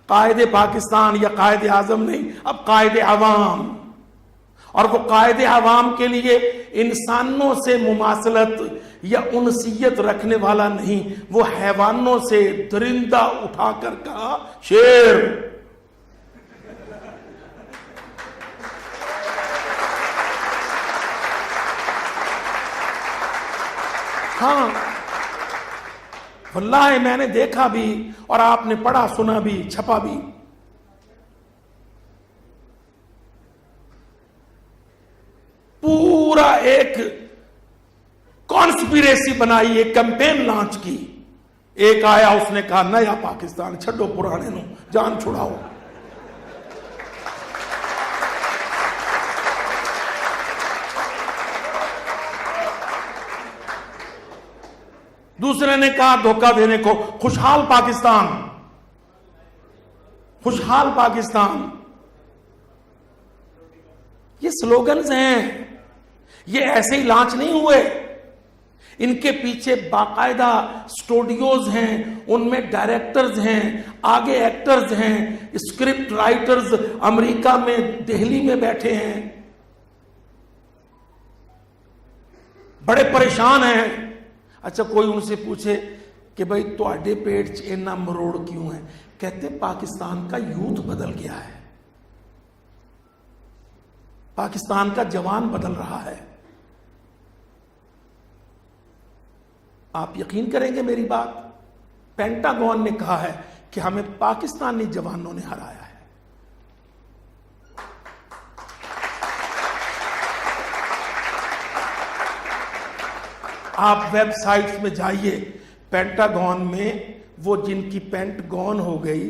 قائد پاکستان یا قائد اعظم نہیں، اب قائد عوام، اور وہ قائد عوام کے لیے انسانوں سے مماثلت یا انسیت رکھنے والا نہیں، وہ حیوانوں سے درندہ اٹھا کر کہا شیر. ہاں واللہ میں نے دیکھا بھی اور آپ نے پڑھا سنا بھی چھپا بھی. پورا ایک کانسپیریسی بنائی، ایک کیمپین لانچ کی. ایک آیا اس نے کہا نیا پاکستان چھڈو پرانے نو جان چھڑاؤ. دوسرے نے کہا دھوکہ دینے کو خوشحال پاکستان، خوشحال پاکستان. یہ سلوگنز ہیں، یہ ایسے ہی لانچ نہیں ہوئے. ان کے پیچھے باقاعدہ سٹوڈیوز ہیں، ان میں ڈائریکٹرز ہیں، آگے ایکٹرز ہیں، اسکرپٹ رائٹرز امریکہ میں دہلی میں بیٹھے ہیں، بڑے پریشان ہیں. اچھا کوئی ان سے پوچھے کہ بھائی تواڈے پیٹ چ اتنا مروڑ کیوں ہے؟ کہتے پاکستان کا یوتھ بدل گیا ہے، پاکستان کا جوان بدل رہا ہے. آپ یقین کریں گے میری بات، پینٹاگون نے کہا ہے کہ ہمیں پاکستانی جوانوں نے ہرایا ہے. آپ ویب سائٹس میں جائیے، پینٹاگون میں وہ جن کی پینٹ گون ہو گئی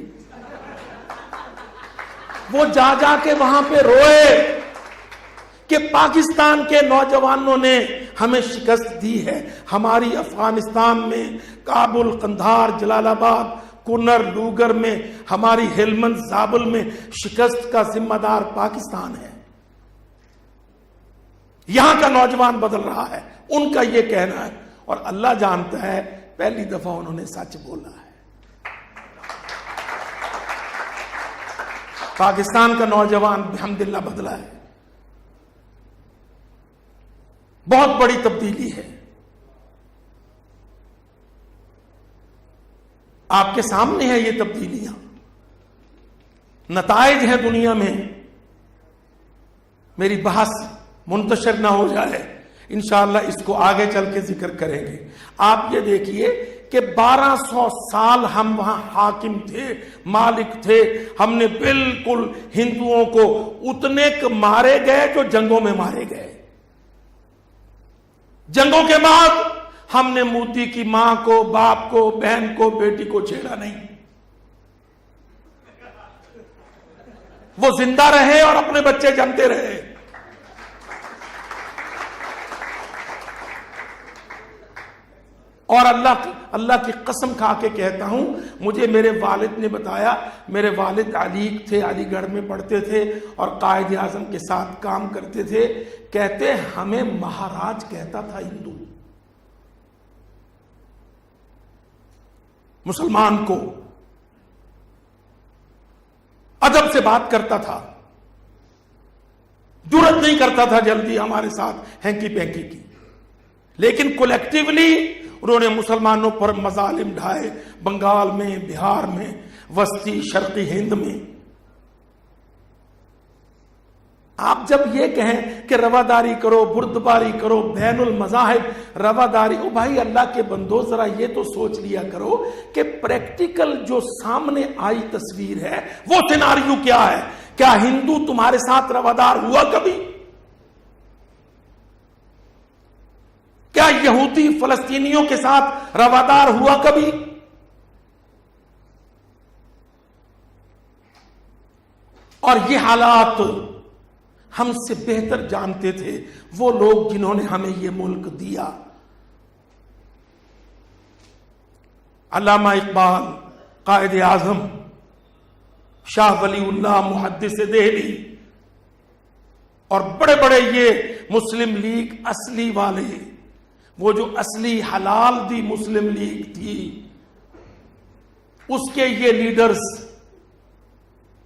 وہ جا جا کے وہاں پہ روئے کہ پاکستان کے نوجوانوں نے ہمیں شکست دی ہے. ہماری افغانستان میں کابل، قندھار، جلال آباد، کنر، لوگر میں، ہماری ہلمند، زابل میں شکست کا ذمہ دار پاکستان ہے. یہاں کا نوجوان بدل رہا ہے، ان کا یہ کہنا ہے. اور اللہ جانتا ہے پہلی دفعہ انہوں نے سچ بولا ہے. پاکستان کا نوجوان الحمدللہ بدلا ہے، بہت بڑی تبدیلی ہے. آپ کے سامنے ہے یہ تبدیلیاں، نتائج ہیں دنیا میں. میری بحث منتشر نہ ہو جائے، انشاءاللہ اس کو آگے چل کے ذکر کریں گے. آپ یہ دیکھیے کہ 1200 سال ہم وہاں حاکم تھے، مالک تھے. ہم نے بالکل ہندوؤں کو اتنے مارے گئے جو جنگوں میں مارے گئے. جنگوں کے بعد ہم نے مودی کی ماں کو، باپ کو، بہن کو، بیٹی کو چھیڑا نہیں. وہ زندہ رہے اور اپنے بچے جنتے رہے. اور اللہ کی قسم کھا کے کہتا ہوں، مجھے میرے والد نے بتایا، میرے والد علی تھے، علی گڑھ میں پڑھتے تھے اور قائد اعظم کے ساتھ کام کرتے تھے. کہتے ہمیں مہاراج کہتا تھا ہندو، مسلمان کو ادب سے بات کرتا تھا، جرأت نہیں کرتا تھا جلدی ہمارے ساتھ ہینکی پینکی کی. لیکن کولیکٹیولی انہوں نے مسلمانوں پر مظالم ڈھائے، بنگال میں، بہار میں، وسطی شرقی ہند میں. آپ جب یہ کہیں کہ رواداری کرو، بردباری کرو، بین المذاہب رواداری، او بھائی اللہ کے بندو ذرا یہ تو سوچ لیا کرو کہ پریکٹیکل جو سامنے آئی تصویر ہے وہ سیناریو کیا ہے. کیا ہندو تمہارے ساتھ روادار ہوا کبھی؟ کیا یہودی فلسطینیوں کے ساتھ روادار ہوا کبھی؟ اور یہ حالات ہم سے بہتر جانتے تھے وہ لوگ جنہوں نے ہمیں یہ ملک دیا. علامہ اقبال، قائد اعظم، شاہ ولی اللہ محدث دہلی، اور بڑے بڑے یہ مسلم لیگ اصلی والے، وہ جو اصلی حلال دی مسلم لیگ تھی، اس کے یہ لیڈرز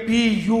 PU,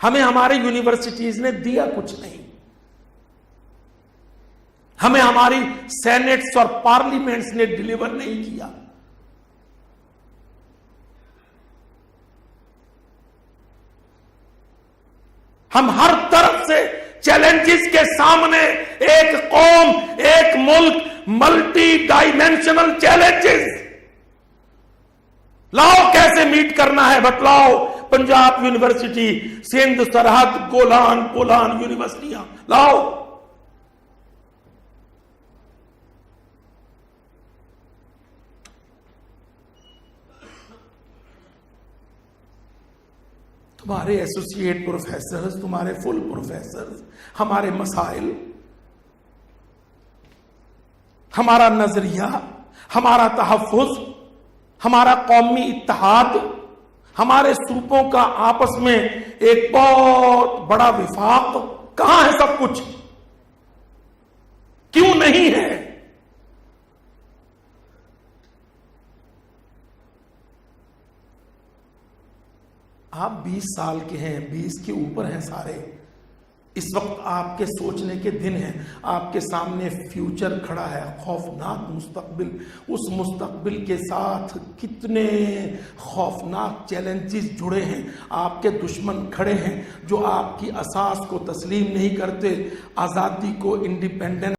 ہمیں ہمارے یونیورسٹیز نے دیا کچھ نہیں، ہمیں ہماری سینٹس اور پارلیمنٹس نے ڈیلیور نہیں کیا۔ ہم ہر طرف سے چیلنجز کے سامنے، ایک قوم، ایک ملک، ملٹی ڈائمینشنل چیلنجز، لاؤ کیسے میٹ کرنا ہے بتلاؤ۔ پنجاب یونیورسٹی، سندھ سرحد، گولان یونیورسٹیاں لاؤ۔ تمہارے ایسوسیٹ پروفیسرز، تمہارے فل پروفیسرز، ہمارے مسائل، ہمارا نظریہ، ہمارا تحفظ، ہمارا قومی اتحاد، ہمارے صوبوں کا آپس میں ایک بہت بڑا وفاق، کہاں ہے سب کچھ؟ کیوں نہیں ہے؟ آپ 20 سال کے ہیں، 20 کے اوپر ہیں سارے، اس وقت آپ کے سوچنے کے دن ہیں، آپ کے سامنے فیوچر کھڑا ہے، خوفناک مستقبل۔ اس مستقبل کے ساتھ کتنے خوفناک چیلنجز جڑے ہیں، آپ کے دشمن کھڑے ہیں جو آپ کی اساس کو تسلیم نہیں کرتے، آزادی کو، انڈیپینڈنس